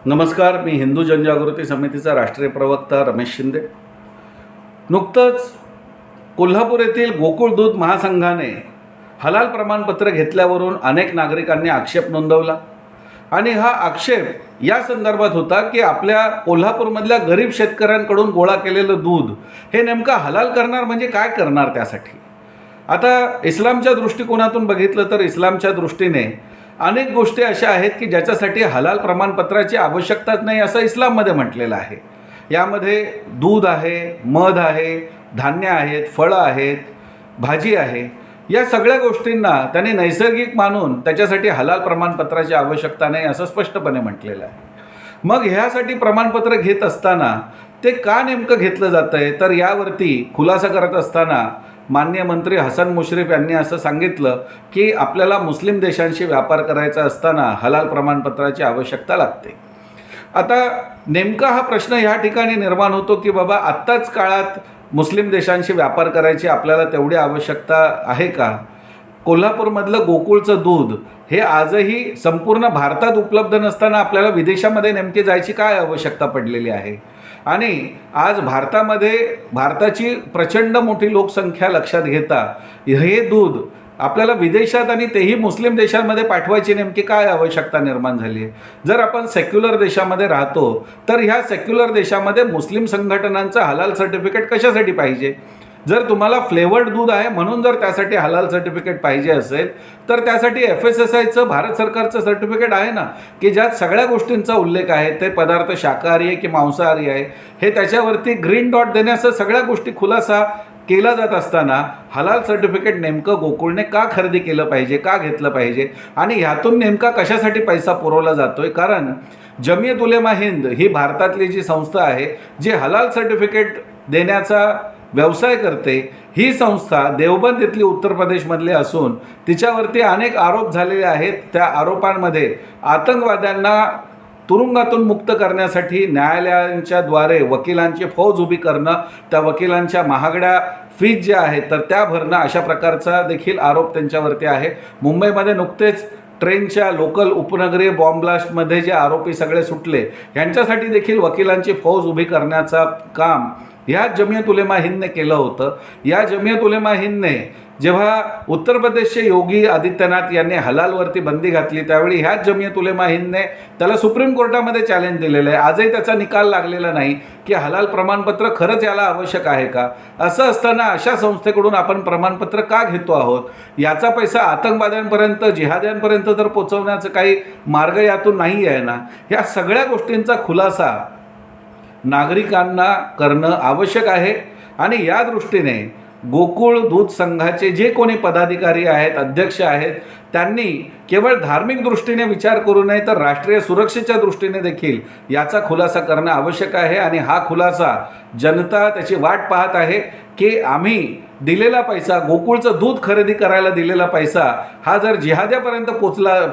नमस्कार, मी हिंदू जनजागृती समितीचा राष्ट्रीय प्रवक्ता रमेश शिंदे। नुकतंच कोल्हापूर येथील गोकुळ दूध महासंघाने हलाल प्रमाणपत्र घेतल्यावरून अनेक नागरिकांनी आक्षेप नोंदवला आणि हा आक्षेप या संदर्भात होता की आपल्या कोल्हापूरमधल्या गरीब शेतकऱ्यांकडून गोळा केलेलं दूध हे नेमकं हलाल करणार म्हणजे काय करणार त्यासाठी। आता इस्लामच्या दृष्टिकोनातून बघितलं तर इस्लामच्या दृष्टीने अनेक गोष्टी अशा आहेत की ज्याच्यासाठी हलाल प्रमाणपत्राची आवश्यकताच नाही असं इस्लाममध्ये म्हटलेलं आहे। यामध्ये दूध आहे, मध आहे, धान्य आहेत, फळं आहेत, भाजी आहे, या सगळ्या गोष्टींना त्यांनी नैसर्गिक मानून त्याच्यासाठी हलाल प्रमाणपत्राची आवश्यकता नाही असं स्पष्टपणे म्हटलेलं आहे। मग ह्यासाठी प्रमाणपत्र घेत असताना ते का नेमकं घेतलं जातं आहे, तर यावरती खुलासा करत असताना माननीय मंत्री हसन मुश्रीफ यांनी असं सांगितलं की आपल्याला मुस्लिम देशांशी व्यापार करायचा असताना हलाल प्रमाणपत्राची आवश्यकता लागते। आता नेमका हा प्रश्न ह्या ठिकाणी निर्माण होतो की बाबा आत्ताच काळात मुस्लिम देशांशी व्यापार करायची आपल्याला तेवढी आवश्यकता आहे का? कोल्हापूरमधलं गोकुळचं दूध हे आजही संपूर्ण भारतात उपलब्ध नसताना आपल्याला विदेशामध्ये नेमके जायची काय आवश्यकता पडलेली आहे? आणि आज भारताची प्रचंड मोठी लोकसंख्या लक्षात घेता हे दूध आपल्याला विदेशात आणि तेही मुस्लिम देशांमध्ये पाठवायची नेमकी काय आवश्यकता निर्माण झाली आहे? जर आपण सेक्युलर देशामध्ये राहतो तर ह्या सेक्युलर देशामध्ये मुस्लिम संघटनांचं हलाल सर्टिफिकेट कशासाठी पाहिजे? जर तुम्हाला फ्लेवर्ड दूध आहे म्हणून जर त्यासाठी हलाल सर्टिफिकेट पाहिजे असेल तर त्यासाठी FSSAIचं भारत सरकारचं सर्टिफिकेट आहे ना, की ज्यात सगळ्या गोष्टींचा उल्लेख आहे, ते पदार्थ शाकाहारी आहे की मांसाहारी आहे हे त्याच्यावरती ग्रीन डॉट देण्याचं सगळ्या गोष्टी खुलासा केला जात असताना हलाल सर्टिफिकेट नेमकं गोकुळने का खरेदी केलं पाहिजे, का घेतलं पाहिजे आणि ह्यातून नेमका कशासाठी पैसा पुरवला जातोय? कारण जमियत उलेमा हिंद ही भारतातली जी संस्था आहे जी हलाल सर्टिफिकेट देण्याचा व्यवसाय करते, ही संस्था देवबंद इथली उत्तर प्रदेशमधली असून तिच्यावरती अनेक आरोप झालेले आहेत। त्या आरोपांमध्ये आतंकवाद्यांना तुरुंगातून मुक्त करण्यासाठी न्यायालयांच्या द्वारे वकिलांची फौज उभी करणं, त्या वकिलांच्या महागड्या फीज ज्या आहेत तर त्या भरणं, अशा प्रकारचा देखील आरोप त्यांच्यावरती आहे। मुंबईमध्ये नुकतेच ट्रेनच्या लोकल उपनगरीय बॉम्ब ब्लास्टमध्ये जे आरोपी सगळे सुटले यांच्यासाठी देखील वकिलांची फौज उभी करण्याचा काम ह्या जमियत उलेमा हिंदने केलं होतं। या जमियत उलेमा हिंदने जेव्हा उत्तर प्रदेशचे योगी आदित्यनाथ यांनी हलालवरती बंदी घातली त्यावेळी ह्याच जमियत उलेमा हिंदने त्याला सुप्रीम कोर्टामध्ये चॅलेंज दिलेलं आहे। आजही त्याचा निकाल लागलेला नाही की हलाल प्रमाणपत्र खरंच याला आवश्यक आहे का। असं असताना अशा संस्थेकडून आपण प्रमाणपत्र का घेतो आहोत? याचा पैसा आतंकवाद्यांपर्यंत, जिहाद्यांपर्यंत तर पोचवण्याचं काही मार्ग यातून नाही आहे ना। या सगळ्या गोष्टींचा खुलासा नागरिकांना करणं आवश्यक आहे आणि या दृष्टीने गोकुळ दूध संघाचे जे कोणी पदाधिकारी आहेत, अध्यक्ष आहेत, त्यांनी केवळ धार्मिक दृष्टीने विचार करू नये तर राष्ट्रीय सुरक्षेच्या दृष्टीने देखील याचा खुलासा करणं आवश्यक आहे। आणि हा खुलासा जनता त्याची वाट पाहत आहे की आम्ही दिलेला पैसा, गोकुळचं दूध खरेदी करायला दिलेला पैसा हा जर जिहाद्यापर्यंत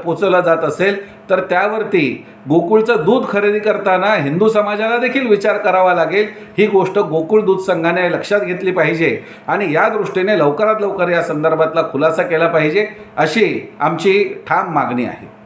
पोचवला जात असेल तर त्यावरती गोकुळचं दूध खरेदी करताना हिंदू समाजाला देखील विचार करावा लागेल। ही गोष्ट गोकुळ दूध संघाने लक्षात घेतली पाहिजे आणि या दृष्टीने लवकरात लवकर या संदर्भातला खुलासा केला पाहिजे अशी आमची ठाम मागणी आहे।